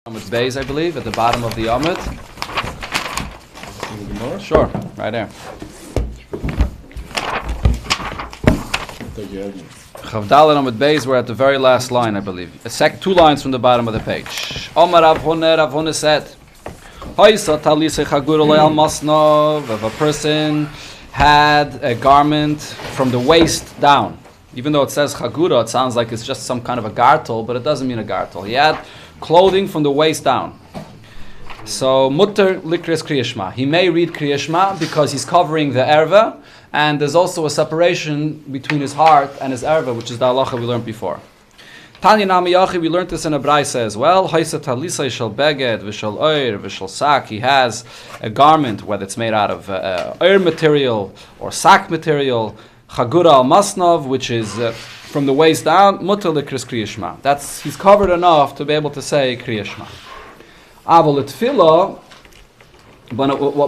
Amud Beis, I believe, at the bottom of the Amud. Sure, right there. Chavdal and Amud Beis, we're at the very last line, I believe. Two lines from the bottom of the page. Omar Rav Huna said, if a person had a garment from the waist down, even though it says chagura, it sounds like it's just some kind of a gartel, but it doesn't mean a gartel. He had clothing from the waist down. So, mutter likris kriyashma. He may read kriyashma because he's covering the erva, and there's also a separation between his heart and his erva, which is the halacha we learned before. Tanya Nami Yachi, we learned this in a braisa as well. Haisa talisa shel beged v'shel oir v'shel sak. He has a garment, whether it's made out of oir material or sak material, chagura al masnov, which is from the waist down, mutter likris kriyashma. That's, he's covered enough to be able to say kriyashma. Aval tefillah,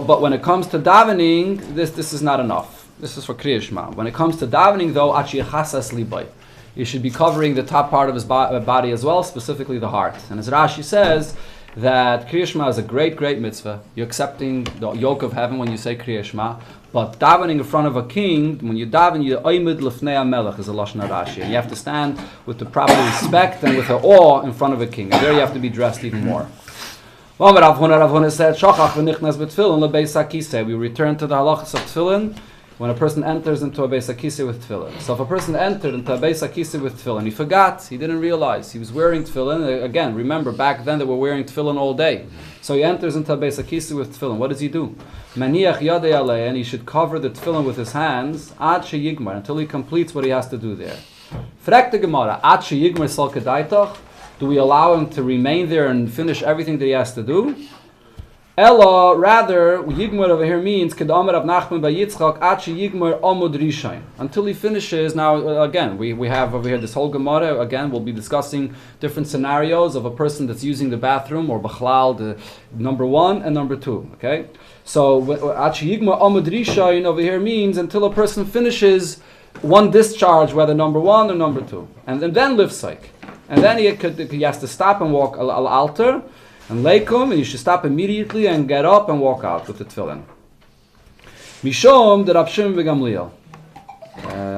but when it comes to davening, this is not enough. This is for kriyashma. When it comes to davening, though, achi chasas libay, you should be covering the top part of his body as well, specifically the heart. And as Rashi says, that kriyashma is a great, great mitzvah. You're accepting the yoke of heaven when you say kriyashma. But davening in front of a king, when you daven, you oimid lefnei hamelech is a lashon Rashi, and you have to stand with the proper respect and with the awe in front of a king. And there you have to be dressed even more. Rav Huna said, "Shachach v'nichnas b'tefillin lebeis hakiseh." We return to the halachas of tefillin when a person enters into a beis hakiseh with tefillin. So if a person entered into a beis hakiseh with tefillin, he forgot, he didn't realize, he was wearing tefillin. Again, remember, back then they were wearing tefillin all day. So he enters into a beis hakiseh with tefillin. What does he do? Maniach yadei alei, and he should cover the tefillin with his hands, ad sheyigmar, until he completes what he has to do there. Frek the Gemara, ad sheyigmar sal kedaitach. Do we allow him to remain there and finish everything that he has to do? Ella, rather, Yigmar over here means Kedamar of Nachman by Yitzchak, Achi Yigmar Amud Rishain. Until he finishes, now again, we have over here this whole Gemara. Again, we'll be discussing different scenarios of a person that's using the bathroom, or Bachlal, the number 1 and number 2. Okay? So, Achi Yigmar Amud Rishain over here means until a person finishes one discharge, whether number 1 or number 2. And then Livsaik. And then he has to stop and walk al altar and leikum, and you should stop immediately and get up and walk out with the tefillin. Mishom the Rav Shimon v'Gamliel.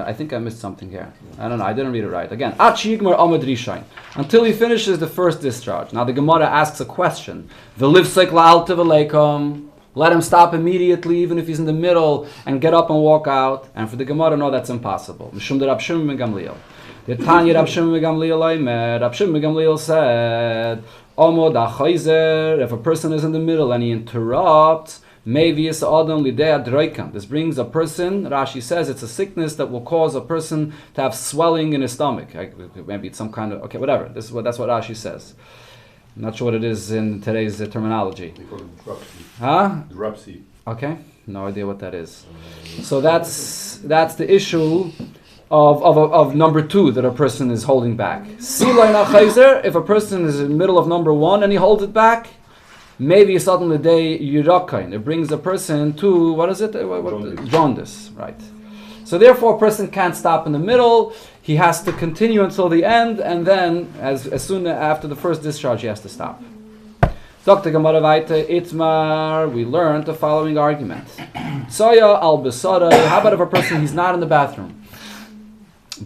I think I missed something here. I don't know. I didn't read it right. Again, Ach Yigmar Amud Rishain, until he finishes the first discharge. Now the Gemara asks a question. V'livsek la'alta v'leikum. Let him stop immediately, even if he's in the middle, and get up and walk out. And for the Gemara, no, that's impossible. Mishum the Rav Shimon v'Gamliel. The Tanya Rav Shimon Gamliel said, Omod achayzer, if a person is in the middle and he interrupts, maybe it's adam lidea droikan. This brings a person, Rashi says, it's a sickness that will cause a person to have swelling in his stomach. Maybe it's some kind of, okay, whatever. That's what Rashi says. I'm not sure what it is in today's terminology. They call it dropsy. Huh? Dropsy. Okay, no idea what that is. So that's the issue of number 2 that a person is holding back. If a person is in the middle of number 1 and he holds it back, maybe suddenly day yirakain. It brings a person to, what is it? Jaundice, right. So therefore a person can't stop in the middle. He has to continue until the end, and then as soon after the first discharge he has to stop. Dr. Gemara Vaita Itmar, we learned the following argument. Soya al besara, how about if a person, he's not in the bathroom,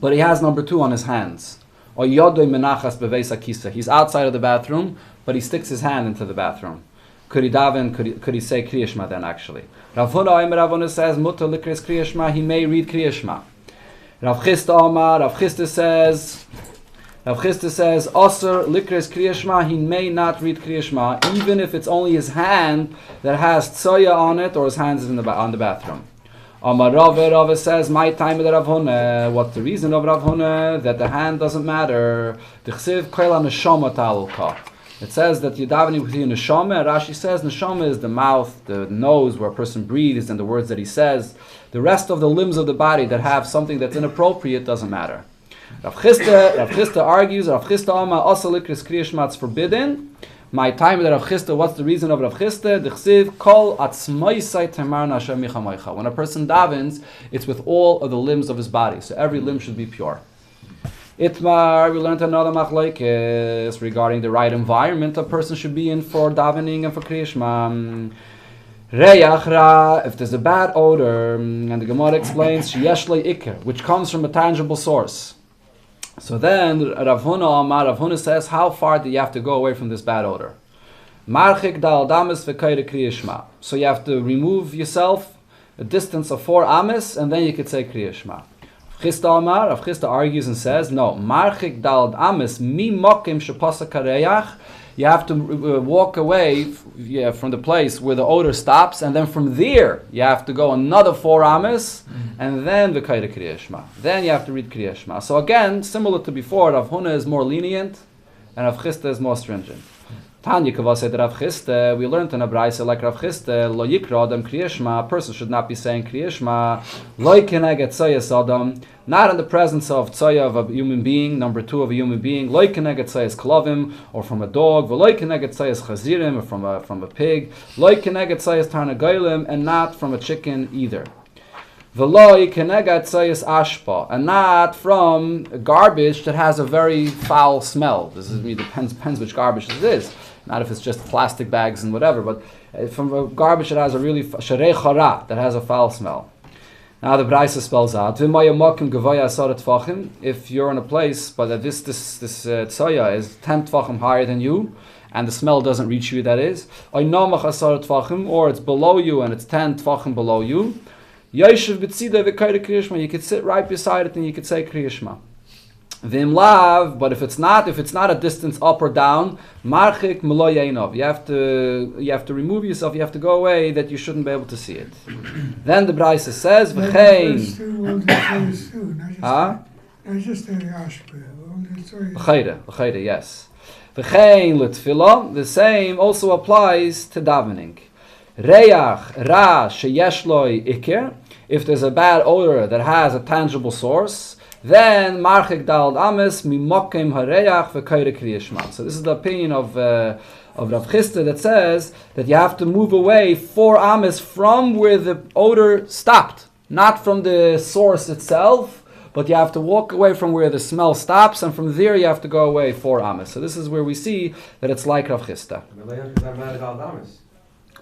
but he has number 2 on his hands. Or yodoy menachas beveis hakisa. He's outside of the bathroom, but he sticks his hand into the bathroom. Could he daven? Could he say kriyashma then? Actually, Rav Huna says mutter likris kriyashma. He may read kriyashma. Rav Chisda says osir likris kriyashma. He may not read kriyashma, even if it's only his hand that has tsoya on it, or his hands is on the bathroom. Rava says, my time of Rav Huna. What's the reason of Rav Huna? That the hand doesn't matter. It says that you're davening with your neshama. Rashi says neshama is the mouth, the nose, where a person breathes, and the words that he says. The rest of the limbs of the body that have something that's inappropriate doesn't matter. Rav Chisda argues, Rav Chisda Ama also likris kriyashma, it's forbidden. My time with Rav Chisda, what's the reason of Rav Chisda? D'chsiv kol atzmoisai temarna Hashem michamoicha. When a person davens, it's with all of the limbs of his body, so every limb should be pure. Itmar, we learned another machlokes regarding the right environment a person should be in for davening and for Kriya Shema. Reyach ra, if there's a bad odor, and the Gemara explains sheyesh le iker, which comes from a tangible source. So then Rav Huna says, how far do you have to go away from this bad odor? Marchik dal damis v'kayre Kriya Shema. So you have to remove yourself a distance of 4 amis, and then you could say Kriya Shema. Rav Chisda argues and says, no, marchik dal amis mi mokim shepasa kareyach. You have to walk away from the place where the odor stops, and then from there you have to go another 4 amis, and then the Kaira Kriya Shema. Then you have to read Kriya Shema. So again, similar to before, Rav Huna is more lenient, and Rav Chisda is more stringent. Tanya Kavased Rav Chisda, we learned in a brayse like Rav Chisda, lo yikra adam Kriya Shema, a person should not be saying Kriya Shema, lo keneged tzayas adam, not in the presence of tzaya of a human being, number 2 of a human being, lo keneged tzayas klavim, or from a dog, lo keneged tzayas chazirim, or from a pig, lo keneged tzayas tarnagolim, and not from a chicken either. V'lo keneged tzayas ashpa, and not from garbage that has a very foul smell. This is depends which garbage it is. Not if it's just plastic bags and whatever, but from a garbage that has a really sharei chara, that has a foul smell. Now the Brachos spells out, if you're in a place, but this tzaya is 10 tvachim higher than you, and the smell doesn't reach you, that is, or it's below you and it's 10 tvachim below you, you could sit right beside it and you could say Kriya Shema. Vim lav, but if it's not a distance up or down, marchik melo yainov. You have to remove yourself. You have to go away that you shouldn't be able to see it. Then the Brachos says, v'chein. Not just the ashpe. Yes. V'chein l'tfilah. The same also applies to davening. Reyach ra sheyesh loy iker. If there's a bad odor that has a tangible source, then marchik dal amis mimokim hareach v'kayre Kriya Shema. So this is the opinion of Rav Chisda that says that you have to move away 4 amis from where the odor stopped, not from the source itself, but you have to walk away from where the smell stops, and from there you have to go away 4 amis. So this is where we see that it's like Rav Chisda.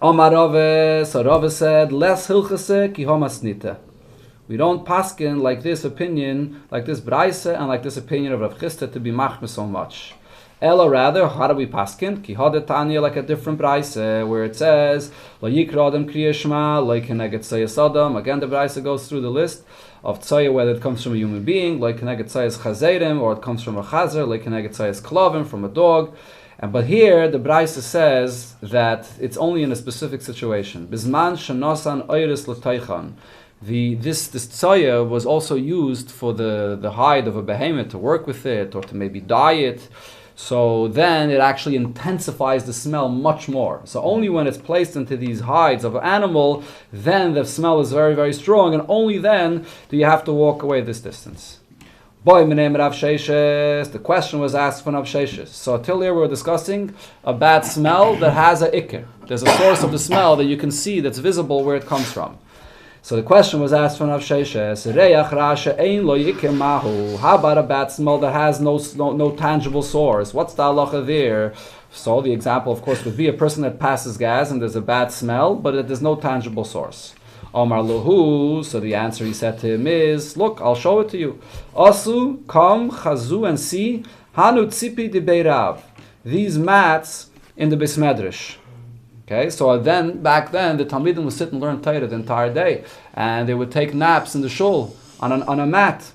Omar Rave, so Rave said, less hilchase ki homas nita. We don't paskin like this opinion, like this brayse, and like this opinion of Rav Chisda to be machmir so much. Ella rather, how do we paskin? Ki hadetanya, like a different brayse, where it says, lo yikra adam Kriya Shema, lo keneged tzayas adam. Again, the brayse goes through the list of tzaya, whether it comes from a human being, lo keneged tzayas chazerim, or it comes from a chazer, lo keneged tzayas klavim, from a dog. But here, the Brachos says that it's only in a specific situation. Bizman shenosan oiris l'toichan. This tzaya was also used for the hide of a behemoth, to work with it, or to maybe dye it. So then it actually intensifies the smell much more. So only when it's placed into these hides of an animal, then the smell is very, very strong, and only then do you have to walk away this distance. The question was asked from Rav Sheshes. So till here we were discussing a bad smell that has a iker. There's a source of the smell that you can see, that's visible where it comes from. So the question was asked from Rav Sheshes. How about a bad smell that has no tangible source? What's the halacha there? So the example, of course, would be a person that passes gas and there's a bad smell, but there's no tangible source. Omar Lahu, so the answer he said to him is, look, I'll show it to you. Asu, come, chazu, and see, hanu tzipi de beirav. These mats in the Beis Medrash. Okay, so then, back then, the Talmidim would sit and learn Torah the entire day, and they would take naps in the shul on a mat.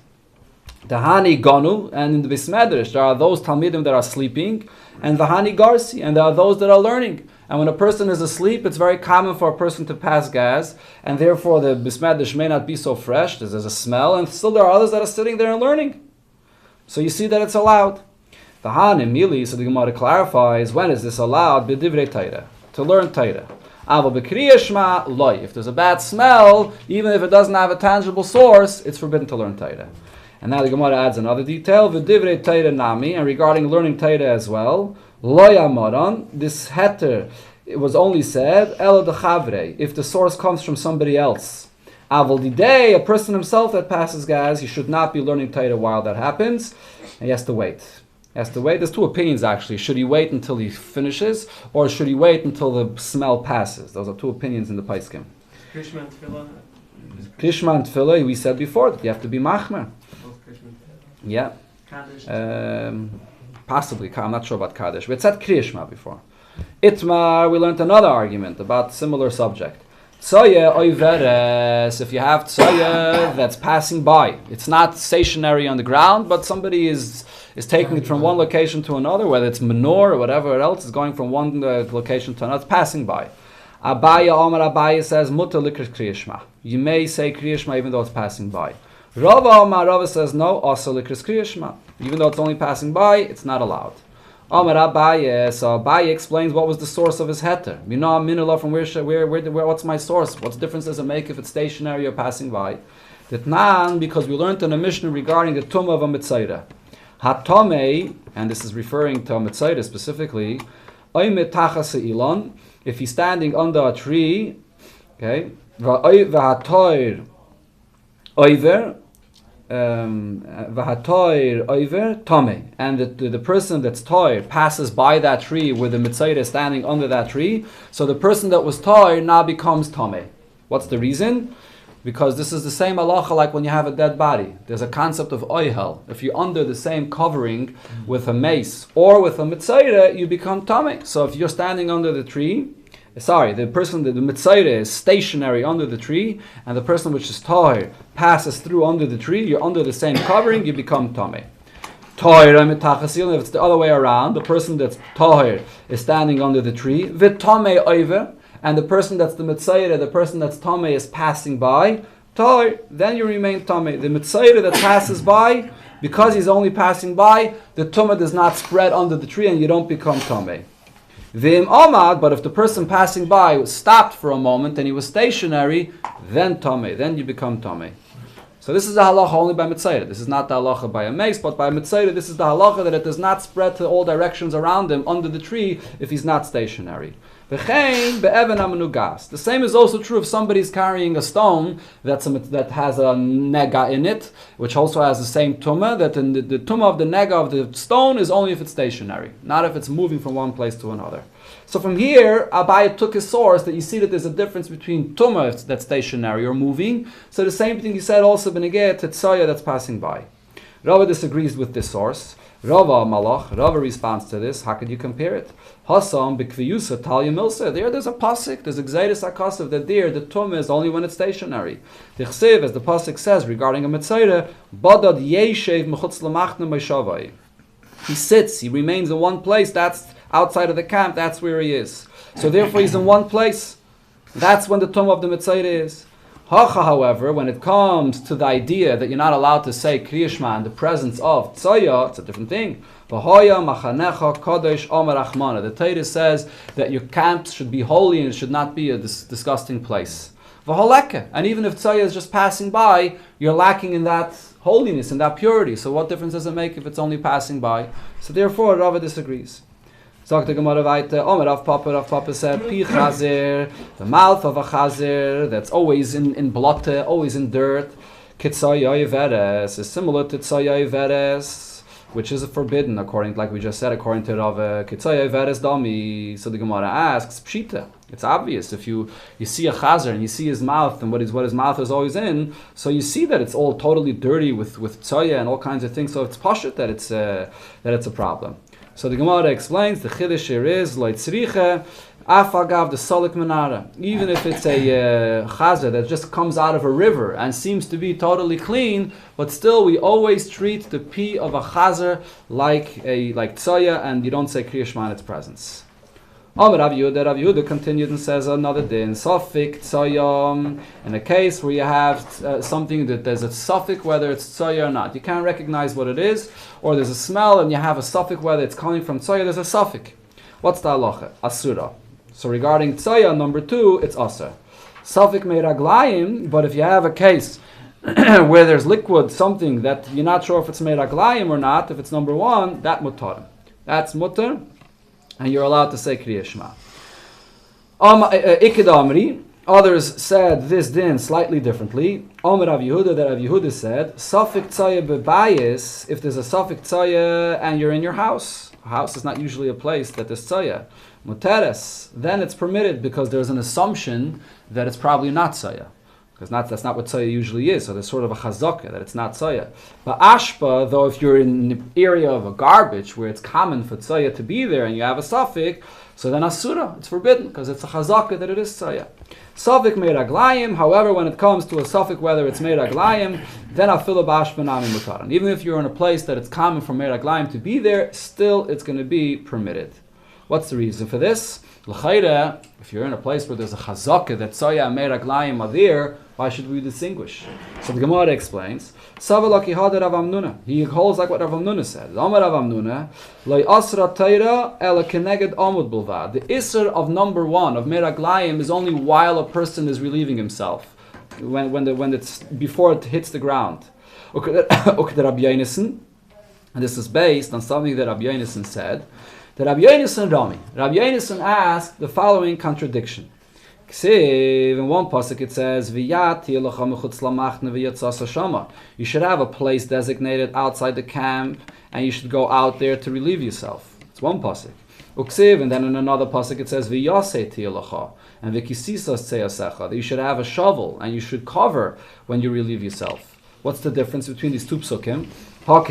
The Hani Gonu, and in the Beis Medrash, there are those Talmidim that are sleeping, and the Hani Garsi, and there are those that are learning. And when a person is asleep, it's very common for a person to pass gas, and therefore the Beis Medrash may not be so fresh, there's a smell, and still there are others that are sitting there and learning. So you see that it's allowed. The Hanim Mili, so the Gemara clarifies, when is this allowed? B'divrei Torah, to learn Torah. Ava b'Kriya Shema, loy. If there's a bad smell, even if it doesn't have a tangible source, it's forbidden to learn Torah. And now the Gemara adds another detail, v'divrei Torah nami, and regarding learning Torah as well, loy amaran, this heter, it was only said, elo de chavre, if the source comes from somebody else. Aval Didei, a person himself that passes gas, he should not be learning Torah while that happens. And he has to wait. There's two opinions actually. Should he wait until he finishes, or should he wait until the smell passes? Those are two opinions in the Paiskim. Krishma and Tefillah. Krishma and Tefillah, we said before that you have to be machmer. Yeah. Kaddish. Possibly. I'm not sure about Kaddish. We had said Krishma before. Itmar, we learned another argument about similar subject. Tsoya oiveres, if you have tsoya that's passing by, it's not stationary on the ground, but somebody is taking it from one location to another, whether it's manure or whatever else, is going from one location to another, it's passing by. Abaya says, mutter likr kriyashma. You may say kriyashma even though it's passing by. Rava says, no, also likr kriyashma. Even though it's only passing by, it's not allowed. Amar Abaye, so Abaye explains what was the source of his heter. From where? What's my source? What difference does it make if it's stationary or passing by? Ditnan, because we learned in a Mishnah regarding the tumah of a mitzayra. Hatome, and this is referring to a mitzayra specifically. Oimet tachas ilon, if he's standing under a tree, okay, v'hatoir oiver. V'hatoir oiver tame, and the person that's toir passes by that tree where the mitzayra is standing under that tree, so the person that was toir now becomes tame. What's the reason? Because this is the same halacha like when you have a dead body. There's a concept of oihel. If you're under the same covering with a mace or with a mitzayra, you become tame. So if you're standing under the tree, the person, the mitzayra is stationary under the tree, and the person which is tahir passes through under the tree, you're under the same covering, you become tameh. If it's the other way around, the person that's tahir is standing under the tree, v'tameh oiver, and the person that's the mitzayra, the person that's tameh is passing by, tahir, then you remain tameh. The mitzayra that passes by, because he's only passing by, the tumah does not spread under the tree, and you don't become tameh. V'im omad, but if the person passing by was stopped for a moment and he was stationary, then tameh, then you become tameh. So this is the halacha only by mitzayra. This is not the halacha by a mace, but by mitzayra, this is the halacha that it does not spread to all directions around him under the tree if he's not stationary. V'chein be'even hamenugas. The same is also true if somebody's carrying a stone that has a nega in it, which also has the same tumah, that in the tumah of the nega of the stone is only if it's stationary, not if it's moving from one place to another. So from here, Abaye took his source that you see that there's a difference between tumah that's stationary or moving. So the same thing he said also benegeh to tzoya that's passing by. Rava disagrees with this source. Rava responds to this. How could you compare it? Hasam b'kviyusa talya milsa. There's a pasuk. There's a gzeiris akasav that there the tumah is only when it's stationary. The chsev, as the pasuk says regarding a mitzayra, badad yeshev mechutz lamachna meishavai. He sits. He remains in one place. That's outside of the camp. That's where he is. So therefore, he's in one place. That's when the tumah of the mitzayra is. Hacha, however, when it comes to the idea that you're not allowed to say kriyashma in the presence of tzoya, it's a different thing. V'hoya machanecha kodesh omer achmana. The Torah says that your camps should be holy and it should not be a disgusting place. V'holeka. And even if tzoya is just passing by, you're lacking in that holiness and that purity. So what difference does it make if it's only passing by? So therefore, Rava disagrees. Sagt the Gemara weiter, Rav Papa said, Pi Chazer, the mouth of a Chazer, that's always in blotte, always in dirt, Kitzayoy Veres, is similar to Tzayoy Veres, which is forbidden, like we just said, according to Rav Kitzayoy Veres Dami. So the Gemara asks, Pshita, it's obvious, if you see a Chazer and you see his mouth and what his mouth is always in, so you see that it's all totally dirty with Tzoya and all kinds of things, so it's pashut that it's a problem. So the Gemara explains the chiddush here is lo tzricha afagav the solik menara. Even if it's a chazer that just comes out of a river and seems to be totally clean, but still we always treat the pee of a chazer like tzoya, and you don't say kriya shema in its presence. Rav Yehuda continued and says another din, Safik Tzoyam, in a case where you have something that there's a suffix whether it's Tzoya or not. You can't recognize what it is, or there's a smell and you have a suffix whether it's coming from Tzoya, there's a suffix. What's the halacha? Asura. So regarding Tzoya, number 2, it's Asur. Safik Meiraglayim, but if you have a case where there's liquid, something that you're not sure if it's Meiraglayim or not, if it's number 1, that mutar. That's mutar. And you're allowed to say Kriya Shema. Iked Amri, Others said this din slightly differently. Omer Rav Yehuda, that Rav Yehuda said, Safik tzaya bebayis, if there's a Safik tzaya and you're in your house. A house is not usually a place that there's tzaya. Muteres, then it's permitted because there's an assumption that it's probably not tzaya. Because that's not what tzaya usually is, so there's sort of a chazaka that it's not tzaya. But ashpa, though, if you're in the area of a garbage where it's common for tzaya to be there and you have a suffix, so then asura, it's forbidden because it's a chazaka that it is tzaya. Suffix made aglayim, however, when it comes to a suffix whether it's made aglayim, then afilu b'ashpa nami mutaran. Even if you're in a place that it's common for made aglayim to be there, still it's going to be permitted. What's the reason for this? L'chayre, if you're in a place where there's a chazaka that tzaya and made aglayim are there, why should we distinguish? So the Gemara explains, Savalaki hada Rav Amnuna. He holds like what Rav Amnuna said. Amar Rav Amnuna, Loi asra teira ela keneged amud bulvad. The isser of number one of meraglayim is only while a person is relieving himself, when it's before it hits the ground. And this is based on something that Rabbi Yonasan said. That Rabbi Yonasan Rami. Rabbi Yonasan asked the following contradiction. In one pasuk it says, you should have a place designated outside the camp, and you should go out there to relieve yourself. It's one pasuk. And then in another pasuk it says, and that you should have a shovel, and you should cover when you relieve yourself. What's the difference between these two psukim? How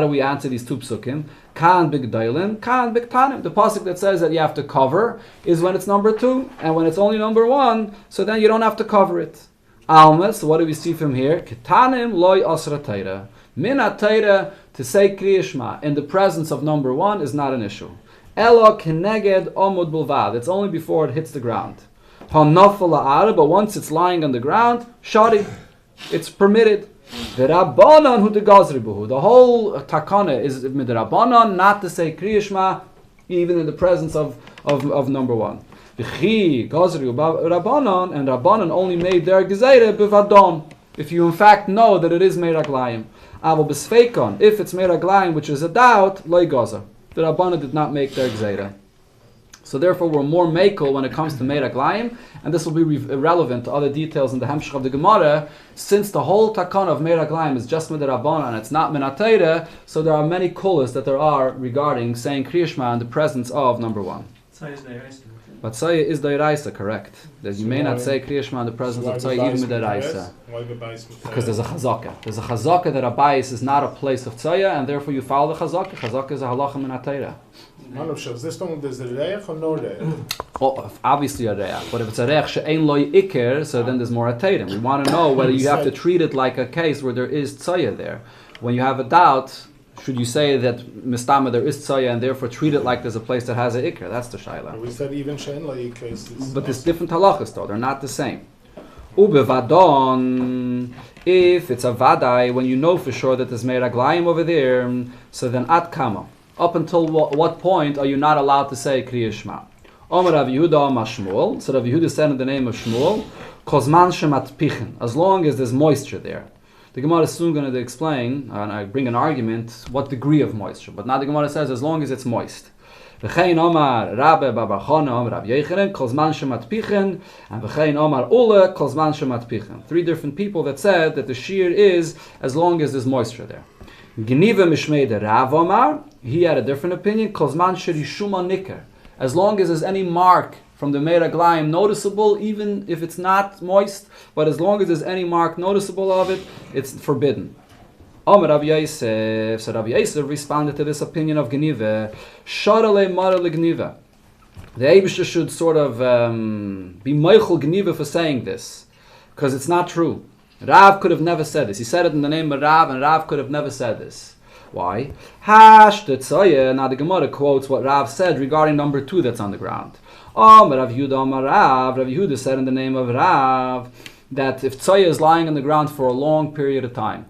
do we answer these two psukim? Kan big dailin, kan big tanim. The pasuk that says that you have to cover is when it's number 2, and when it's only number 1, so then you don't have to cover it. Alma, so what do we see from here? Ketanim loy asra teira. Min teira, to say Kriya Shema in the presence of number 1 is not an issue. Elo keneged omud bulvad. It's only before it hits the ground. Hanafal la'ara, but once it's lying on the ground, shari, it's permitted. The Rabbanon hu de gazribuhu. The whole takana is with the Rabbanon not to say Kriya Shema even in the presence of number 1. V'chi gazriu Rabbanon, and Rabbanon only made their gezeire b'vadon. If you in fact know that it is made aglayim. Avo b'sfeikon, if it's made aglayim, which is a doubt, loy gazer. The Rabbanon did not make their gezeire. So therefore, we're more makel when it comes to Meir Aglayim, and this will be irrelevant to other details in the Hemshech of the Gemara, since the whole takana of Meir Aglayim is just Midei Rabbanan and it's not Min HaTorah, so there are many kulas that there are regarding saying Kriya Shema in the presence of number 1. But Tzaya is Dairaisa, correct. That you may not say Kriya Shema in the presence of Tzaya even with Dairaisa. Because there's a chazaka. There's a chazaka that a bayis is not a place of Tzaya, and therefore you follow the chazaka. Chazaka is a halacha Min HaTorah. Oh, obviously a reach, but if it's a reach she'ein loy iker, so then there's more atayrim. We want to know whether you have to treat it like a case where there is tzaya there. When you have a doubt, should you say that mistama there is tzaya and therefore treat it like there's a place that has a iker? That's the shayla. We said even she'ein loy iker. But there's different halachas though; they're not the same. Ubevadon, if it's a vadai, when you know for sure that there's meir aglayim over there, so then at kama. Up until what point are you not allowed to say Kriya Shema? Omer Rav Yehuda Amar Shmuel. So Rav Yehuda said in the name of Shmuel, Kozman shemat pichin, as long as there's moisture there. The Gemara is soon going to explain, and I bring an argument, what degree of moisture. But now the Gemara says as long as it's moist. V'chein Omar Rabbe Babachona Omar Rav Yecheren, Kozman shemat pichin, and V'chein Omar Ule, Kozman shemat pichin. 3 different people that said that the shear is as long as there's moisture there. Geniva Mishmei de Rav Omar, he had a different opinion. Kozman sherishuma niker, as long as there's any mark from the Meir Aglayim noticeable, even if it's not moist, but as long as there's any mark noticeable of it, it's forbidden. Amar Rav Yosef, so Rav Yosef responded to this opinion of Geniva. Sharale Mara Geniva. The Eibusha should sort of be meichel Geniva for saying this, because it's not true. Rav could have never said this. He said it in the name of Rav, and Rav could have never said this. Why? Hash the tzaya. Now the Gemara quotes what Rav said regarding number 2 that's on the ground. Rav Yehuda Rav. Rav Yehuda said in the name of Rav that if tzaya is lying on the ground for a long period of time,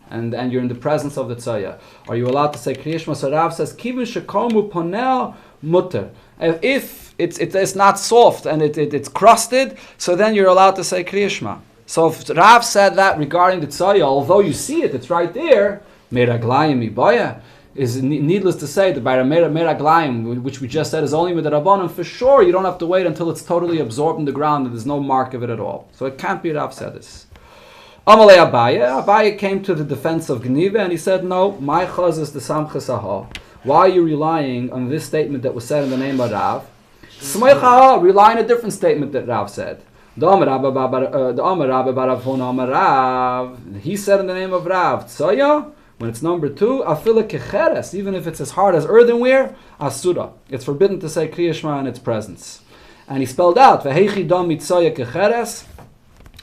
and you're in the presence of the tzaya, are you allowed to say Kriya Shema? So Rav says, Kivin shekamu ponel mutter. If it's not soft and it's crusted, so then you're allowed to say Kriya Shema. So if Rav said that regarding the tzaya, although you see it, it's right there, Meir Aglayim ibaya. is needless to say that by meraglayim, which we just said is only with the rabbanon, for sure you don't have to wait until it's totally absorbed in the ground and there's no mark of it at all. So it can't be Rav said this. Amalei Abaye came to the defense of Gniva and he said, no, my chaz is the samchas aha. Why are you relying on this statement that was said in the name of Rav? Smoicha, rely on a different statement that Rav said. He said in the name of Rav, Tzoya, when it's number 2, afila kecheres, even if it's as hard as earthenware, asura. It's forbidden to say Kriya Shema in its presence. And he spelled out, Vehechi dam mitzoya kecheres.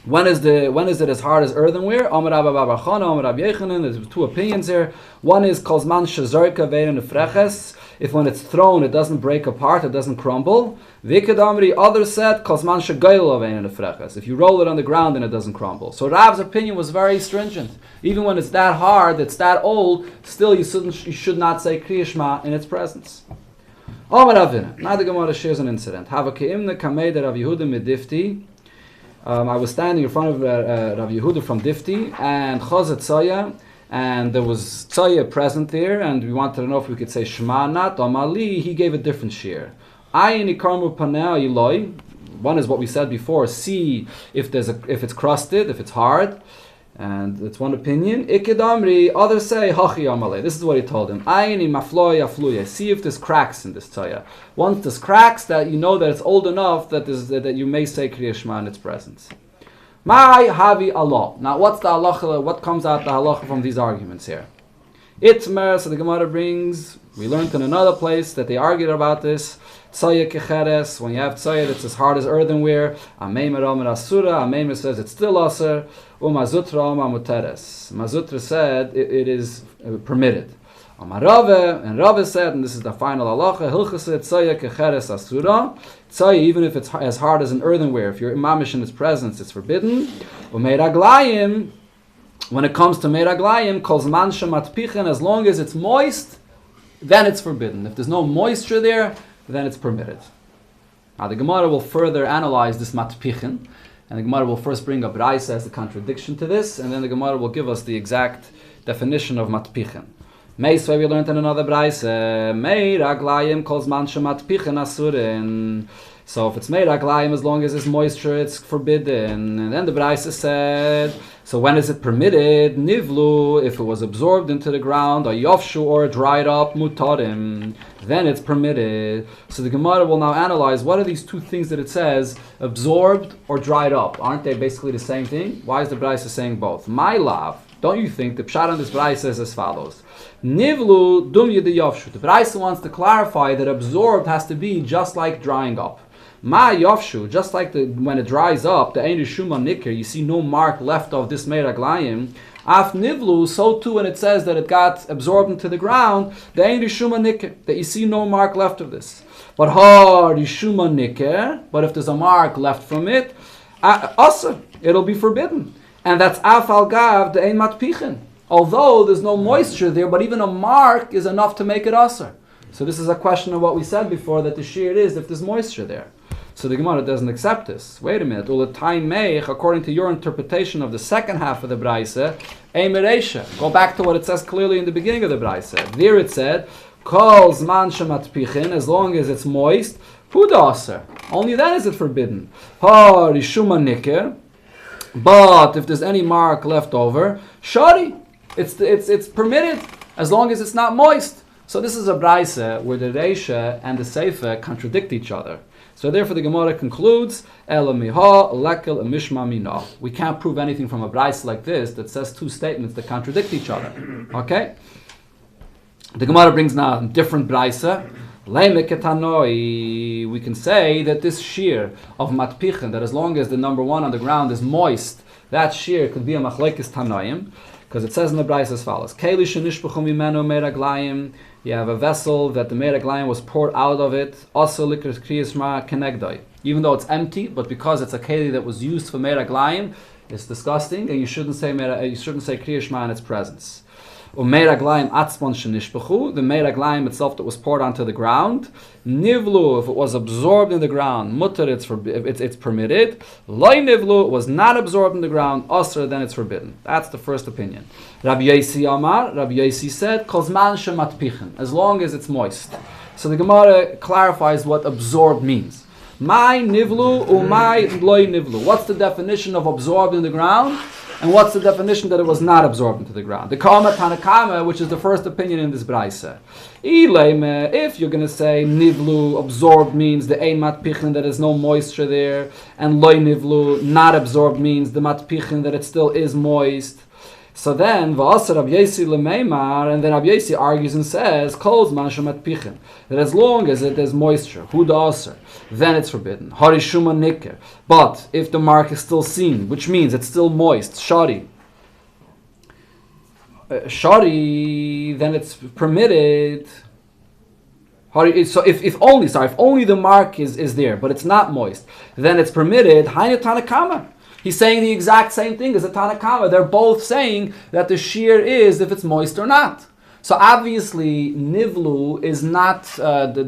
When is it as hard as earthenware? Amar Rabba Bar Chana, Amar Rabbi Yechanan. There's 2 opinions here. One is Kozman Shazarka Vein Nefreches. If when it's thrown, it doesn't break apart, it doesn't crumble. Viked Amri, others said Kozman Shagayla Vein Nefreches. If you roll it on the ground, then it doesn't crumble. So Rav's opinion was very stringent. Even when it's that hard, it's that old, still you should not say Kriya Shema in its presence. Amar Ravina. Now the Gemara shares an incident. Hava Keimna Kamei Rav Yehuda Medifti. I was standing in front of Rav Yehuda from Difti and Chazat Tzaya, and there was Tzaya present there, and we wanted to know if we could say Shema not. Amali, he gave a different shir. Ayin ikarmu panei iloi. One is what we said before. See if it's crusted, if it's hard, and it's one opinion. Ikidamri, others say Hachi Amale. This is what he told him. Ayin mafloy afluye. See if there's cracks in this Tzaya. Once there's cracks, that you know that it's old enough that you may say Kriya Shema in its presence. My havi Allah. Now, what's the halacha? What comes out the halacha from these arguments here? Itmer. So the Gemara brings. We learned in another place that they argued about this. Tzaya kecheres. When you have tzaya that's as hard as earthenware. Ameimer Amar Asura. Ameimer says it's still aser. Umazutra Amar Muteres. Mazutra said it is permitted. Amar Rave, and Rave said, and this is the final halacha, Hilchase tzaya kecheres asura. Tzaya, even if it's as hard as an earthenware, if you're mamish in its presence, it's forbidden. Umeiraglayim, when it comes to meiraglayim, kol zman shematpichen, as long as it's moist, then it's forbidden. If there's no moisture there, then it's permitted. Now the Gemara will further analyze this matpichen, and the Gemara will first bring up Raisa as a contradiction to this, and then the Gemara will give us the exact definition of matpichen. Meis, where we learned in another Braise, Mei raglayim kol zman shematpichen asurin. So if it's mei raglayim, as long as it's moisture, it's forbidden. And then the Braise said, so when is it permitted? Nivlu, if it was absorbed into the ground, or yofshu, or dried up, mutarim, then it's permitted. So the Gemara will now analyze what are these 2 things that it says, absorbed or dried up. Aren't they basically the same thing? Why is the Braise saying both? My love, don't you think the pshat on this Braise is as follows? Nivlu dum yafshu. The Braise wants to clarify that absorbed has to be just like drying up. Ma yafshu, just like when it dries up, the ein rishuma nikir, you see no mark left of this meiraglayim. Af nivlu, so too when it says that it got absorbed into the ground, the ein rishuma nikir, that you see no mark left of this. But ha rishuma nikir, but if there's a mark left from it, also it'll be forbidden. And that's af al gav the ein matpichen. Although there's no moisture there, but even a mark is enough to make it aser. So this is a question of what we said before, that the shear is if there's moisture there. So the Gemara doesn't accept this. Wait a minute. According to your interpretation of the second half of the Braise, Eimereisha. Go back to what it says clearly in the beginning of the Braise. There it said, Kol zman shematpichin, as long as it's moist, puda aser. Only then is it forbidden. Ha rishuma nikir. But if there's any mark left over, shari. It's permitted as long as it's not moist. So this is a Braise where the Reisha and the Seifa contradict each other. So therefore the Gemara concludes, Elamiha, Lekel, and Mishma Mina. We can't prove anything from a Braise like this that says 2 statements that contradict each other. Okay? The Gemara brings now a different Braise. We can say that this shear of matpichen, that as long as the number 1 on the ground is moist, that shear could be a machlekes tanoim, because it says in the Braise as follows: you have a vessel that the meiraglayim was poured out of it, also likras kriyas shema kenegdoi. Even though it's empty, but because it's a keli that was used for meiraglayim, it's disgusting, and you shouldn't say kriyas shema in its presence. Umeiraglaim atzmon shenishpachu, the meiraglaim itself that was poured onto the ground. Nivlu, if it was absorbed in the ground, mutter, it's permitted. Loi nivlu, it was not absorbed in the ground, asr, then it's forbidden. That's the first opinion. Rabbi Yosi Amar, Rabbi Yosi said, kozman shematpichin, as long as it's moist. So the Gemara clarifies what absorbed means. My nivlu umay loi nivlu. What's the definition of absorbed in the ground? And what's the definition that it was not absorbed into the ground? The Kama Tanakama, which is the first opinion in this Braisa. If you're going to say nivlu, absorbed means the ein matpichin, that there's no moisture there, and loi nivlu, not absorbed means the matpichin, that it still is moist. So then, v'asar Rabbi Yosi lemeimar, and then Rabbi Yosi argues and says, kol zman shematpichin, that as long as there's moisture, hu da'asar, then it's forbidden. Harishuma niker. But if the mark is still seen, which means it's still moist, shari, then it's permitted. So if only the mark is there, but it's not moist, then it's permitted. Hainu Tanakama. He's saying the exact same thing as the Tanakama. They're both saying that the shear is if it's moist or not. So obviously, nivlu is not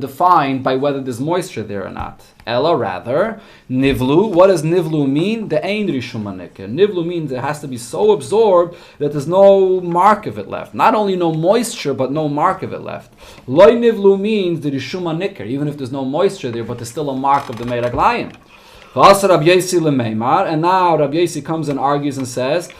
defined by whether there's moisture there or not. Ella, rather, nivlu, what does nivlu mean? The ein rishuma niker. Nivlu means it has to be so absorbed that there's no mark of it left. Not only no moisture, but no mark of it left. Loi nivlu means the rishuma niker, even if there's no moisture there, but there's still a mark of the meiraglayim. And now Rabbi Yosi comes and argues and says,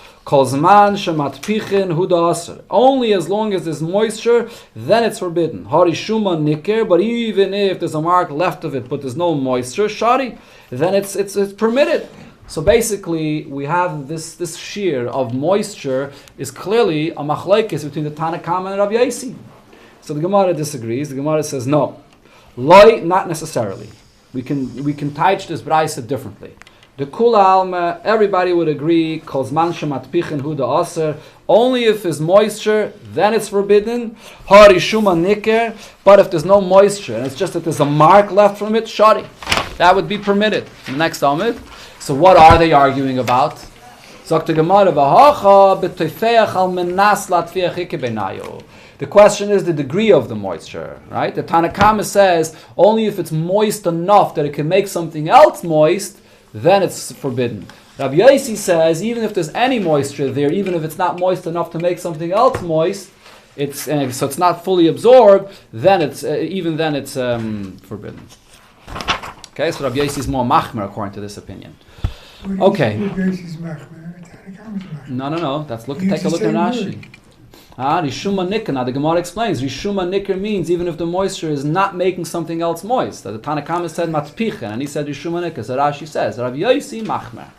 only as long as there's moisture, then it's forbidden. Harishuma niker, but even if there's a mark left of it, but there's no moisture, shari, then it's permitted. So basically, we have this shear of moisture is clearly a machlekes between the Tanakama and Rabbi Yosi. So the Gemara disagrees. The Gemara says no, loi, not necessarily. We can teach this Braisa differently. The Kula Alma, everybody would agree, Kozman shematpichin hu da'aser, only if there's moisture, then it's forbidden. Harishuma niker, but if there's no moisture, and it's just that there's a mark left from it, shari, that would be permitted. The next Amid. So what are they arguing about? Sagt the Gemara, v'hacha b'teifeach al menas latfiach ikebenayo. The question is the degree of the moisture, right? The Tanakama says only if it's moist enough that it can make something else moist, then it's forbidden. Rabbi Yosi says even if there's any moisture there, even if it's not moist enough to make something else moist, so it's not fully absorbed, then it's forbidden. Okay, so Rabbi Yosi is more machmer according to this opinion. Okay. No. Take a look at Rashi. Rishuma nikr. Now the Gemara explains, Rishuma nikr means even if the moisture is not making something else moist. The Tanakama said matpichin, and he said Rishuma nikr. So Rashi says, Rabbi Yosi machmer.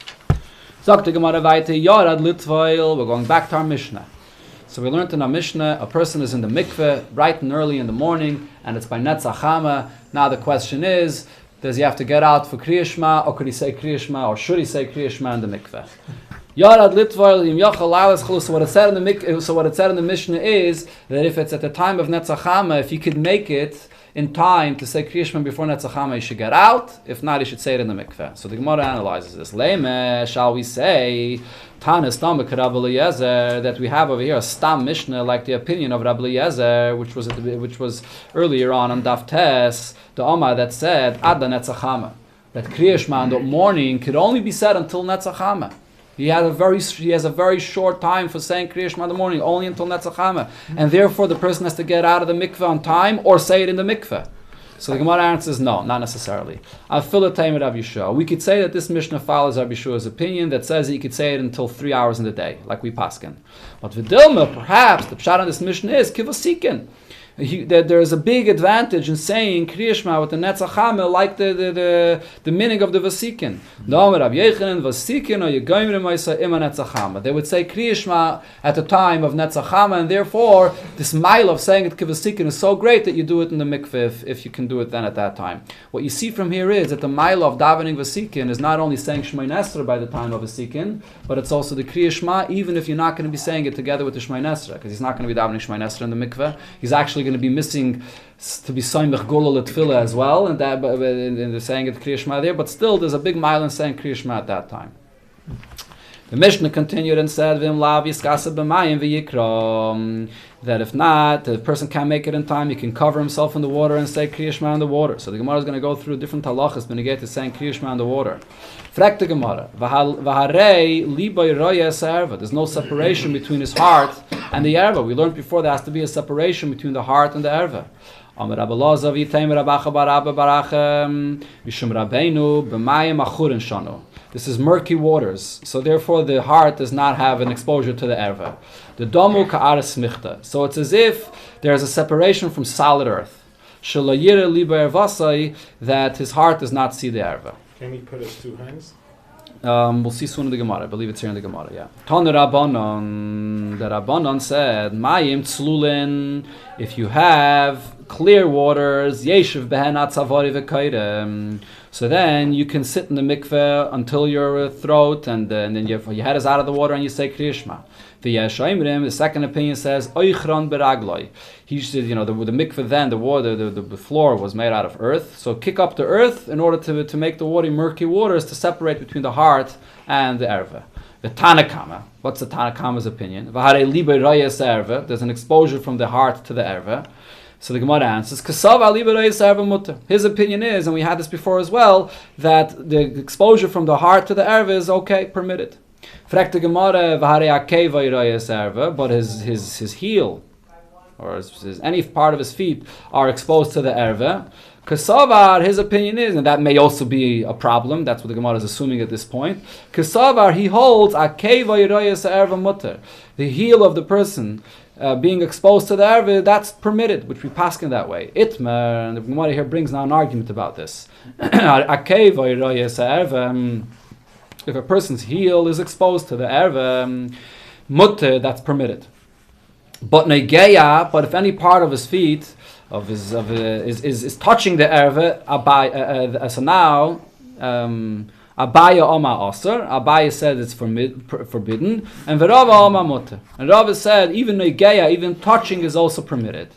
Sagt the Gemara weiter, Yarad litvoil. We're going back to our Mishnah. So we learned in our Mishnah, a person is in the mikveh bright and early in the morning, and it's by Netzach Chama. Now the question is, does he have to get out for Kriya Shema, or could he say Kriya Shema, or should he say Kriya Shema in the mikveh? Yarad litvar im yachal lalas chulus. So what it said in the Mishnah is that if it's at the time of Netzach Chama, if he could make it in time to say Kriya Shema before Netzach Chama, he should get out. If not, he should say it in the mikveh. So the Gemara analyzes this. Leime, shall we say Tana Stam Rabbi Eliezer, that we have over here a Stam Mishnah like the opinion of Rabbi Eliezer, which was earlier on Daf Tes, the Omar that said Ad Netzach Chama, that Kriya Shema in the morning could only be said until Netzach Chama. He has a very short time for saying Kriya Shema in the morning, only until Netzach Chama. And therefore the person has to get out of the mikveh on time or say it in the mikveh. So the Gemara answers no, not necessarily. We could say that this Mishnah follows Rabbi Yeshua's opinion that says that you could say it until 3 hours in the day, like we paskin. But Vidilma, perhaps, the pshat on this Mishnah is kivasikin. There is a big advantage in saying Kriya Shema with the Netzach Chama like the meaning of the Vasikin. They would say Kriya Shema at the time of Netzach Chama, and therefore this mile of saying it Kivasikin is so great that you do it in the mikveh if you can do it then at that time. What you see from here is that the mile of davening Vasikin is not only saying Shemay Nesra by the time of Vasikin, but it's also the Kriya Shema, even if you're not going to be saying it together with the Shemay Nesra, because he's not going to be davening Shemay Nesra in the mikveh. He's actually going to be missing to be Soimech Gula L'Tfilah as well, and that in the saying it Kriya Shema there, but still there's a big mile in saying Kriya Shema at that time. The Mishnah continued and said, "V'im lav yiskasa b'mayim v'yikra," that if not, the person can't make it in time, he can cover himself in the water and say Kriya Shema in the water. So the Gemara is going to go through different halachas when you get to saying Kriya Shema in the water. Frek the Gemara, v'harei libay royes erva. There's no separation between his heart and the erva. We learned before there has to be a separation between the heart and the erva. Amar Rabbi Loza v'yitayim Rabacha barabba barachem mishum Rabbeinu b'mayim achurin shanu. This is murky waters, so therefore the heart does not have an exposure to the erva. The domu ka'aras smichta. So it's as if there is a separation from solid earth. Shalayira liba ervasai, that his heart does not see the erva. Can he put his two hands? We'll see soon in the Gemara. I believe it's here in the Gemara, yeah. Tana Rabbanon, the Rabbanon said, Mayim tzlulin, if you have clear waters, yeshiv behen atzavari v'kairem, so then you can sit in the mikveh until your throat, and then your head is out of the water, and you say Kriya Shema. The second opinion says, Oichron beragloi. He said, the mikveh then, the water, the floor was made out of earth, so kick up the earth in order to make the water murky waters to separate between the heart and the erva. The Tanakama, what's the Tanakama's opinion? There's an exposure from the heart to the erva. So the Gemara answers, his opinion is, and we had this before as well, that the exposure from the heart to the erva is okay, permitted. But his heel, or any part of his feet, are exposed to the erva. Kasavar, his opinion is, and that may also be a problem, that's what the Gemara is assuming at this point. Kasavar, he holds, the heel of the person being exposed to the erva, that's permitted, which we paskin that way. Itmer, and the Gemara here brings now an argument about this. If a person's heel is exposed to the erva, mutter, that's permitted. But negeya, but if any part of his feet is touching the erva, so now Abaya Oma Aser, Abaya said it's forbidden, and Verava Oma Mutter. And Rava said even negeya, even touching is also permitted.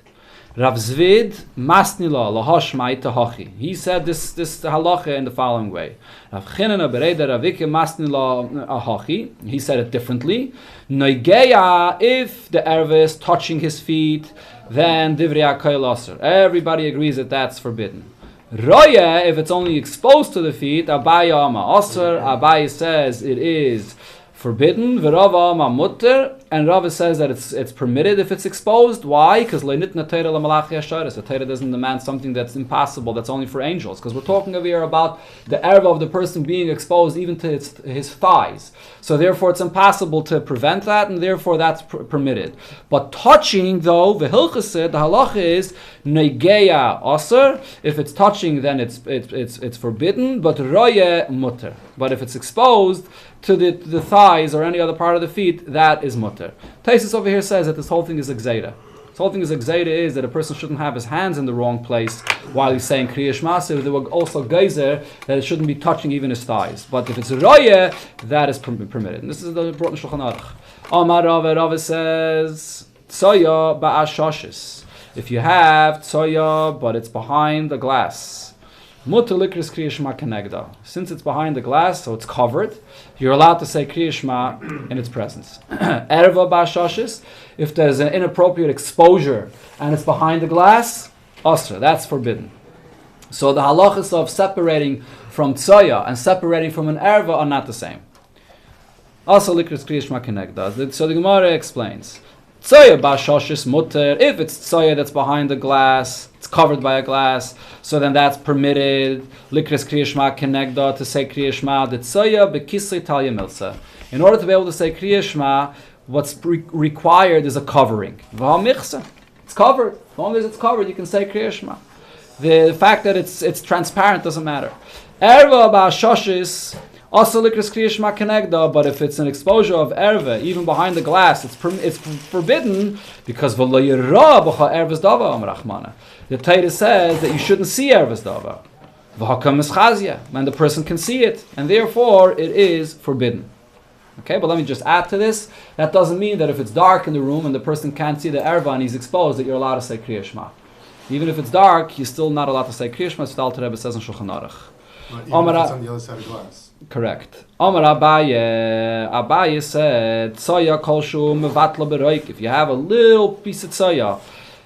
Rav Zvid Masnila Lahosh Ma'ita Hachi. He said this halacha in the following way. Rav Chinana Bereda Ravike Masnila Hachi. He said it differently. Negeya, if the erva is touching his feet, then Divrei HaKoil Aser. Everybody agrees that that's forbidden. Roya, if it's only exposed to the feet, Abaya Ama Aser. Abaya says it is forbidden. V'Rava Ama Mutter. And Rava says that it's permitted if it's exposed. Why? Because the Torah doesn't demand something that's impossible, that's only for angels. Because we're talking over here about the erva of the person being exposed even to his thighs. So therefore it's impossible to prevent that, and therefore that's permitted. But touching, though, the halacha is negeya aser. If it's touching, then it's forbidden. But roye mutter. But if it's exposed to the thighs or any other part of the feet, that is mutter. Taisus over here says that this whole thing is a gzeira. This whole thing is a gzeira is that a person shouldn't have his hands in the wrong place while he's saying Kriya Shema. So there were also geyser that it shouldn't be touching even his thighs. But if it's a roye, that is permitted. And this is the brought in Shulchan Aruch. Amar Rava says tsoya ba'ashashis. If you have tsoya but it's behind the glass, mutter likris Kriya Shema kenegda. Since it's behind the glass, so it's covered, you're allowed to say Kriya Shema in its presence. Erva ba'ashashis, if there's an inappropriate exposure and it's behind the glass, asra, that's forbidden. So the halachas of separating from tsoya and separating from an erva are not the same. Also likris Kriya Shema kenegda. So the Gemara explains. Tsoya ba'ashashis mutter, if it's tsoya that's behind the glass, it's covered by a glass, so then that's permitted. Likris Kriya Shema kenegda, to say Kriya Shema, the tsoya bekisri talya milsa. In order to be able to say Kriya Shema, what's required is a covering. It's covered. As long as it's covered, you can say Kriya Shema. The fact that it's transparent doesn't matter. Erva ba'ashashis, also likris Kriya Shema kenegda, but if it's an exposure of erva, even behind the glass, it's forbidden because v'lo yira b'cha ervas dava amrachmana. The Torah says that you shouldn't see ervas dava. V'hakam mischazia, when the person can see it, and therefore it is forbidden. Okay, but let me just add to this. That doesn't mean that if it's dark in the room and the person can't see the erva and he's exposed, that you're allowed to say Kriya Shema. Even if it's dark, you're still not allowed to say Kriya Shema. As the Alter Rebbe says in Shulchan Aruch. Even if it's on the other side of glass. Correct. Omar Abaye said, Tsoya kolshu mevatla beroik. If you have a little piece of tsoya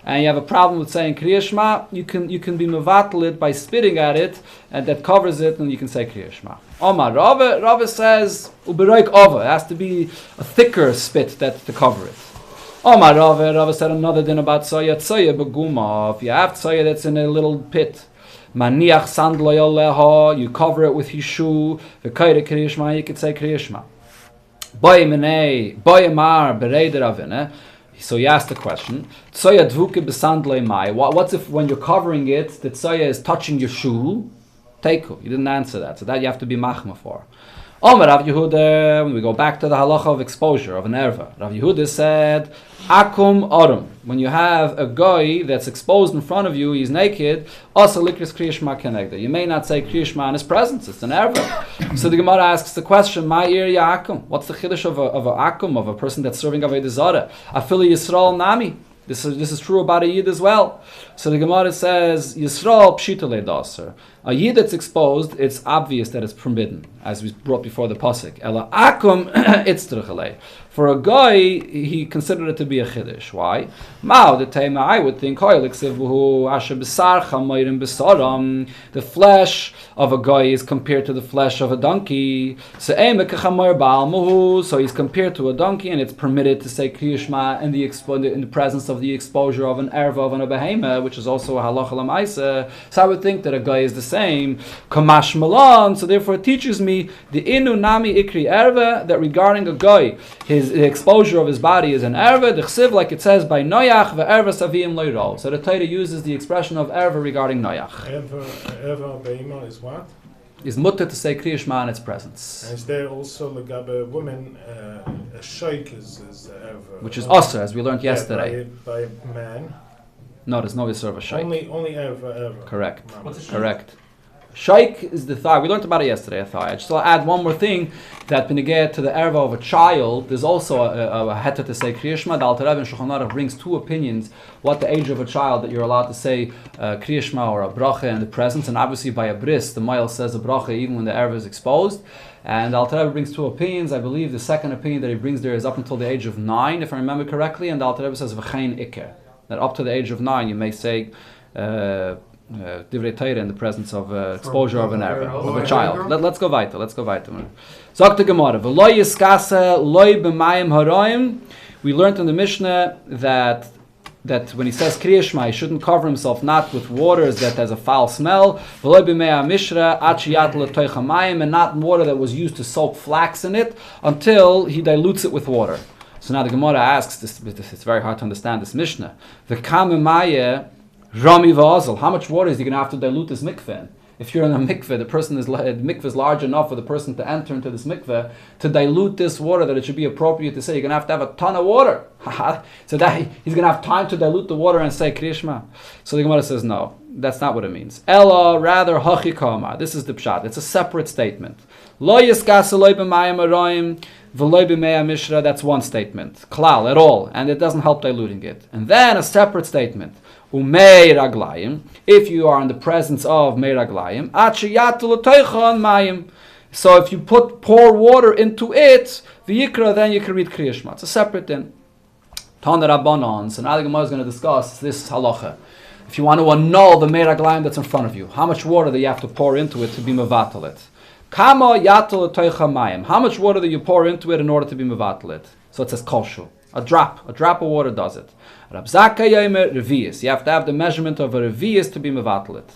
and you have a problem with saying Kriya Shema, you can be mevatl it by spitting at it, and that covers it, and you can say Kriya Shema. Omar Rava says uberoik ova. It has to be a thicker spit to cover it. Omar Rava said another thing about tsoya beguma. If you have tsoya that's in a little pit, maniach sandlo yoleha, you cover it with his shoe. V'kayre Kriya Shema, you could say Kriya Shema. Boy mar bereider avine. So you asked the question, tsoya dvuke besandlo mai. What's if when you're covering it, the tsoya is touching your shoe? Teiku. You didn't answer that, so that you have to be machma for. Omer Rav Yehuda, when we go back to the halacha of exposure of an erva, Rav Yehuda said, akum orum. When you have a guy that's exposed in front of you, he's naked, also likris Kriya Shema kenegda. You may not say Kriya Shema in his presence, it's an erva. So the Gemara asks the question, my area akum? What's the chiddush of a akum, of a person that's serving Avodah Zarah? Afili Yisrael nami. This is true about a Yid as well. So the Gemara says, Yisrael pshitale daser. A Yid that's exposed, it's obvious that it's forbidden, as we brought before the pasuk. Ela akum itztrachalei. For a guy, he considered it to be a chiddush. Why? Mao the tema, I would think, the flesh of a guy is compared to the flesh of a donkey. So he's compared to a donkey, and it's permitted to say Kriya Shema in the presence of the exposure of an erva of a behemoth, which is also a halacha l'maisa. So I would think that a guy is the same. Kamash malan. So therefore, it teaches me the inu nami ikri erva, that regarding a guy, the exposure of his body is an erva. The chsiv, like it says by Noach, ve'erva savim loyro. So the Torah uses the expression of erva regarding Noach. Erva beima is what? Is mutter to say Kriya Shema in its presence. And is there also legabe women a sheik is erva? Which is also, as we learned yesterday. By a man. No, there's no Yisur of a sheik. Only erva. Correct. What's a sheik? Correct. Shaykh is the thigh. We learned about it yesterday, a thigh. I just will add one more thing, that beneged to the erva of a child, there's also a heta to say Kriya Shema. The Alter Rebbe in Shulchan Aruch brings two opinions, what the age of a child that you're allowed to say Kriya Shema or a bracha in the presence, and obviously by a bris, the Mail says a bracha even when the erva is exposed. And the Alter Rebbe brings two opinions. I believe the second opinion that he brings there is up until the age of 9, if I remember correctly, and the Alter Rebbe says V'chein Iker, that up to the age of 9 you may say Divrei Torah in the presence of exposure of an erva, of a child. Let's go weiter. Sagt the Gemara, V'lo yiskase loy b'mayim haroim. We learned in the Mishnah that when he says Kriya Shema, he shouldn't cover himself not with waters that has a foul smell, V'lo b'mei mishra achiyat l'toich hamayim, and not water that was used to soak flax in it until he dilutes it with water. So now the Gemara asks, it's very hard to understand this Mishnah. The kamemaya Rami v'azal. How much water is he going to have to dilute this mikveh in? If you're in a mikveh, the mikveh is large enough for the person to enter into this mikveh, to dilute this water, that it should be appropriate to say, you're going to have a ton of water. So that he's going to have time to dilute the water and say Kriya Shema. So the Gemara says, no, that's not what it means. Ella, rather, hachi kama. This is the pshat. It's a separate statement. Lo yiskasa loy b'mayim aroim v'loy b'mei mishra. That's one statement. Klal, at all. And it doesn't help diluting it. And then a separate statement. Umei raglayim, if you are in the presence of mei raglayim, mayim. So if you pour water into it, v'yikra, then you can read Kriya Shema. It's a separate thing. Tana Rabbanon. So now the Gemara is going to discuss this halacha. If you want to annul the mei raglayim that's in front of you, how much water do you have to pour into it to be mevatel it? Kama yatul mayim. How much water do you pour into it in order to be mevatel it? So it says kolshu. A drop of water does it. Rab Zaka Yomer Revius. You have to have the measurement of a Revius to be mevatel it.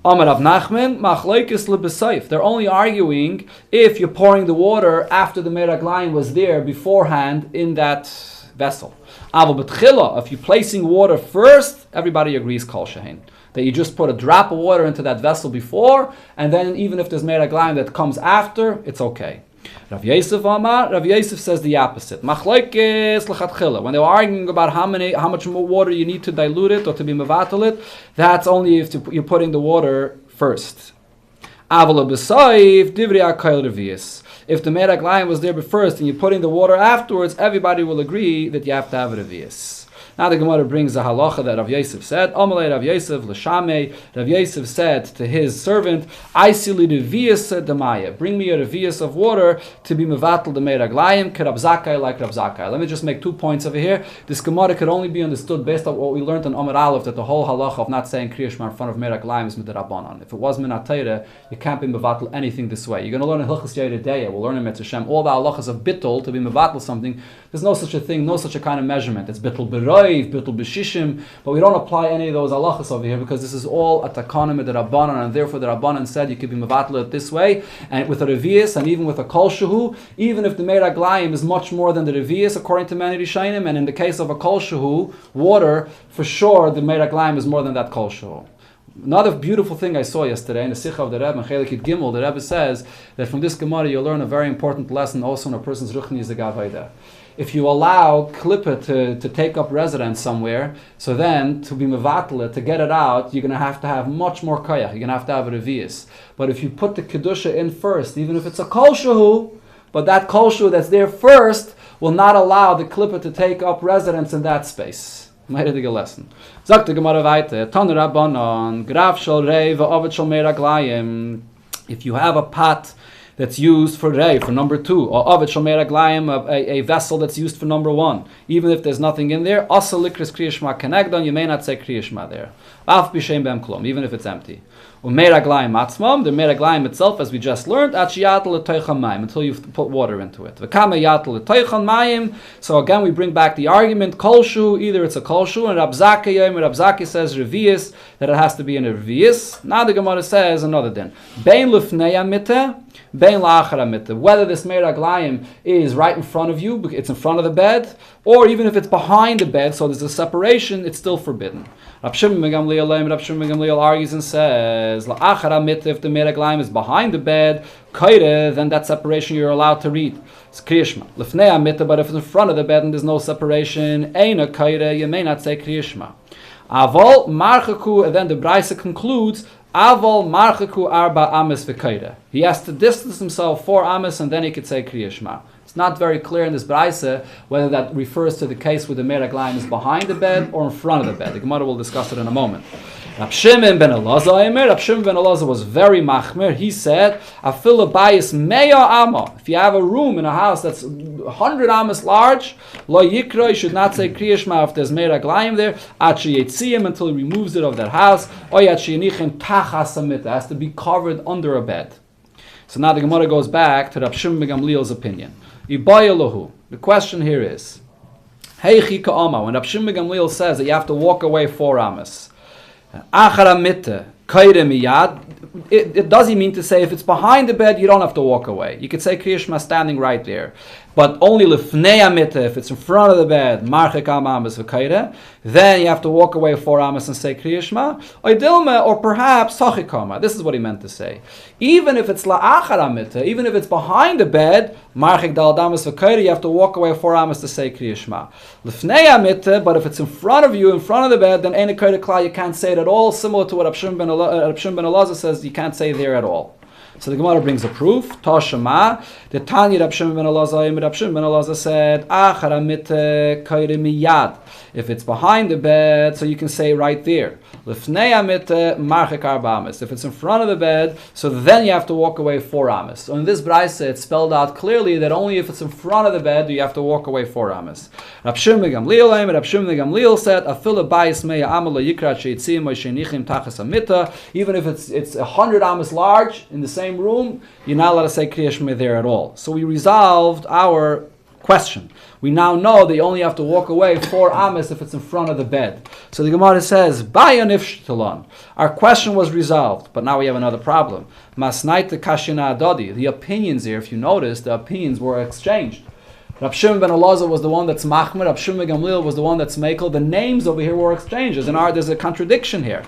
Amar Rav Nachman Machlokes lebesayif. They're only arguing if you're pouring the water after the mei raglayim was there beforehand in that vessel. Aval betchila, if you're placing water first, everybody agrees kol shehin, that you just put a drop of water into that vessel before, and then even if there's mei raglayim that comes after, it's okay. Rav Yosef says the opposite. Machlokes lechatchila. When they were arguing about how much more water you need to dilute it or to be mevatel it, that's only if you're putting the water first. Aval b'sayif divrei akayil revius. If the mei raglayim was there first and you're putting the water afterwards, everybody will agree that you have to have a revius. Now the Gemara brings a halacha that Rav Yosef said. Amalei Rav Yosef l'shamei. Rav Yosef said to his servant, "Aisili revius demaya. Bring me a revius of water to be mevatel the meiraglayim kerab zakai like Rav Zakai." Let me just make 2 points over here. This Gemara could only be understood based on what we learned in Amar Aleph, that the whole halacha of not saying Kriya Shema in front of meiraglayim is midrabanan. If it was minat Torah, you can't be mevatel anything this way. You're going to learn in Hilchos Yeridei. We'll learn in Mitzvah Shem all the halachas of bittul to be mevatel something. There's no such a thing, no such a kind of measurement. It's bittul b'roiv, bittul b'shishim, but we don't apply any of those halachas over here because this is all a takana midrabanan, and therefore the Rabbanan said you could be mevatel it this way, and with a revius, and even with a kol shehu, even if the meiraglayim is much more than the revius, according to many Rishonim, and in the case of a kol shehu, water, for sure the meiraglayim is more than that kol shehu. Another beautiful thing I saw yesterday in the Sikha of the Rebbe, in Chelik Gimel, the Rebbe says that from this Gemara you'll learn a very important lesson also in a person's ruchni zagavayda. If you allow klippa to take up residence somewhere, so then to be mevatel, to get it out, you're going to have much more koyach. You're going to have a revius. But if you put the kedusha in first, even if it's a kol shehu, but that kol shehu that's there first will not allow the klippa to take up residence in that space. Meidige lesson. Sagt der Gemara weiter. Tan Rabbanon, Graf shel rei va'ovet shel meiraglayim. If you have a pot that's used for rei, for number 2, or ovet shel meiraglayim, a vessel that's used for number 1, even if there's nothing in there, asa likris Kriya Shema kenegdon, you may not say Kriya Shema there. Af b'shem b'em klum, even if it's empty. Meiraglayim atzmam, the meiraglayim itself, as we just learned, yatel l'toichan mayim, until you put water into it. V'kama yatel l'toichan mayim. So again, we bring back the argument kol shu, either it's a kol shu, and Rab Zaki says revius, that it has to be in a revius. Now the Gemara says another din. Bein lufnei amite, bein la'achar amite. Whether this meiraglayim is right in front of you, it's in front of the bed, or even if it's behind the bed, so there's a separation, it's still forbidden. Rab Shimon ben Gamliel argues and says, la'achar amite, if the meiraglayim is behind the bed, kaire, then that separation you're allowed to read. It's Kriya Shema. Lefnei amite, but if it's in front of the bed and there's no separation, eina kaire, you may not say Kriya Shema. Avol marchaku, and then the Braisa concludes, Avol marchaku arba ames v'kaire. He has to distance himself 4 ames and then he could say Kriya Shema. It's not very clear in this Braisa whether that refers to the case where the meiraglayim is behind the bed or in front of the bed. The Gemara will discuss it in a moment. Rab Shimon ben Elazar was very machmer. He said, "Afil bayis meya amma." If you have a room in a house that's 100 amas large, lo yikra, you should not say Kriya Shema if there's meiraglayim there. Achi yetziyim, until he removes it of that house. Oy achi yenichem tachas hamita. It has to be covered under a bed. So now the Gemara goes back to Rab Shimon ben Gamliel's opinion. Ibayalahu. The question here is, Heichi ka'ama. When Rab Shimon ben Gamliel says that you have to walk away 4 amas. Achara mitte, kaire miyad. It does he mean to say if it's behind the bed, you don't have to walk away. You could say Kriya Shema standing right there. But only lefnei amite, if it's in front of the bed, marchek amas v'kaire, then you have to walk away 4 amas and say Kriya Shema. Or perhaps tachikama. This is what he meant to say. Even if it's la'achar amite, even if it's behind the bed, marchek dal damas v'kaire, you have to walk away 4 amas to say Kriya Shema. Lefnei amite, but if it's in front of you, in front of the bed, then eine kaire klal, you can't say it at all. Similar to what Rab Shimon ben Elazar says, you can't say there at all. So the Gemara brings a proof. Tashema, the Tanya Rab Shimon ben Elazar said, Achar amite kaire miyad. If it's behind the bed, so you can say right there. Lefnei amite marchek arba ames. If it's in front of the bed, so then you have to walk away 4 ames. So in this Braisa, it's spelled out clearly that only if it's in front of the bed do you have to walk away 4 ames. Rab Shimon ben Gamliel said, Afila bayis meya amala yikrat sheitzim moishenichim tachas amita. Even if it's 100 ames large in the same room, you're not allowed to say Kriya Shema there at all. So we resolved our question. We now know that you only have to walk away 4 ames if it's in front of the bed. So the Gemara says, our question was resolved, but now we have another problem. Masnaita kashina adadi. The opinions here, if you notice, the opinions were exchanged. Rab Shimon ben Elazar was the one that's machmer, Rab Shimon ben Gamliel was the one that's mekel. The names over here were exchanged. There's a contradiction here.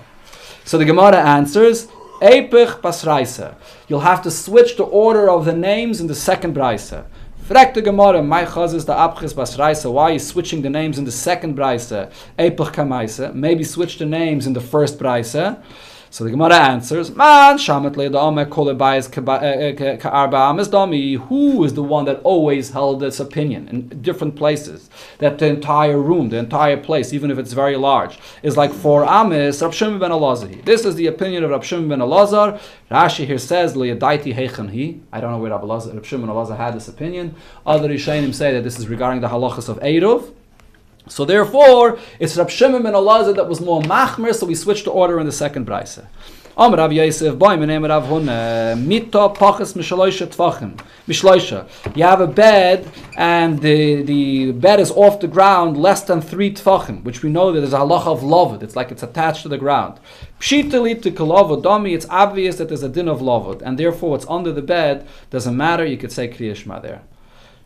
So the Gemara answers, Eipich pasraisa. You'll have to switch the order of the names in the second Braisa. Frag the Gemara, my chaz is the abchis basraisa. Why are you switching the names in the second Braisa? Eipich kamaisa. Maybe switch the names in the first Braisa. So the Gemara answers, Man shamet le'da'ame kol ebayis ka'arba ames dami. Who is the one that always held this opinion in different places? That the entire room, the entire place, even if it's very large, is like 4 ames, Rab Shimon ben Elazar. This is the opinion of Rab Shimon ben Elazar. Rashi here says, Le'yadaiti heichen hi. I don't know where Rab Shimon ben Elazar had this opinion. Other Rishonim say that this is regarding the halachas of Eruv. So therefore, it's Rab Shimon ben Elazar that was more machmer, so we switched the order in the second brayse. Am Rav Yosef, boy, my name is Rav Huna. Mita pachas mishloisha tvachim. Mishloisha. You have a bed, and the bed is off the ground less than 3 tvachim, which we know that there's a halacha of lavud. It's like it's attached to the ground. Pshitali to kalavod dami. It's obvious that there's a din of lavud, and therefore what's under the bed doesn't matter. You could say Kriya Shema there.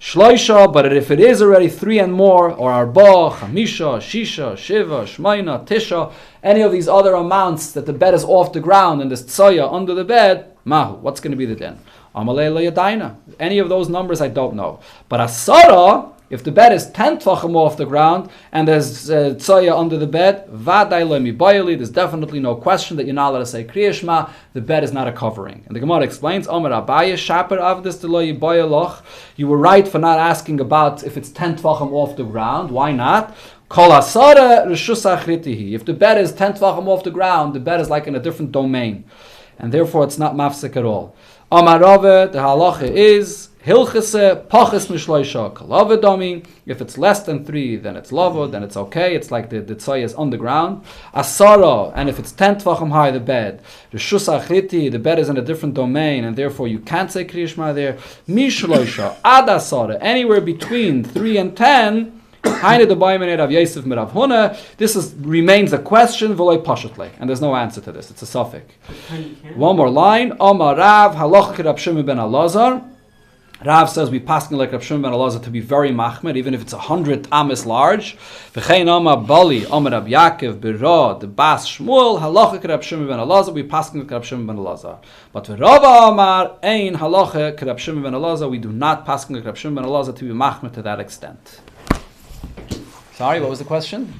Shloisha, but if it is already 3 and more, or arba, chamisha, shisha, shiva, shmaina, tisha, any of these other amounts that the bed is off the ground and there's tsoya under the bed, mahu, what's going to be the din? Amalei leyadaina. Any of those numbers I don't know. But asara, if the bed is 10 tvachim off the ground and there's tsoya under the bed, vaday lemibayali, there's definitely no question that you're not allowed to say Kriya Shema. The bed is not a covering. And the Gemara explains, Amar Abaye, Shaper Avdis Deloy Bayaloch. You were right for not asking about if it's 10 tvachim off the ground. Why not? Kol asara reshus achritihi. If the bed is 10 tvachim off the ground, the bed is like in a different domain. And therefore it's not mafsek at all. Amar Rave, the halacha is, Hilchese pachas mishloisha kalavedami. If it's less than 3, then it's lava, then it's okay. It's like the tzoy is on the ground. Asara, and if it's 10 tvachim high, the bed. Reshus achriti, the bed is in a different domain, and therefore you can't say Kriya Shema there. Mishloisha ad asara, anywhere between 3 and 10. This remains a question, and there's no answer to this. It's a suffix. One more line. Omar Rav halacha Rab Shimon ben Elazar. Rav says we paskin like Rab Shimon ben Elazar to be very machmer, even if it's 100 amas large. V'chein Omar Bali, Omar Rab Yaakov, Bira, the Bas Shmuel, halacha Rab Shimon ben Elazar, we paskin like Rab Shimon ben Elazar. But for Rava Omar, ein halacha Rab Shimon ben Elazar, we do not paskin like Rab Shimon ben Elazar to be machmer to that extent. Sorry, what was the question?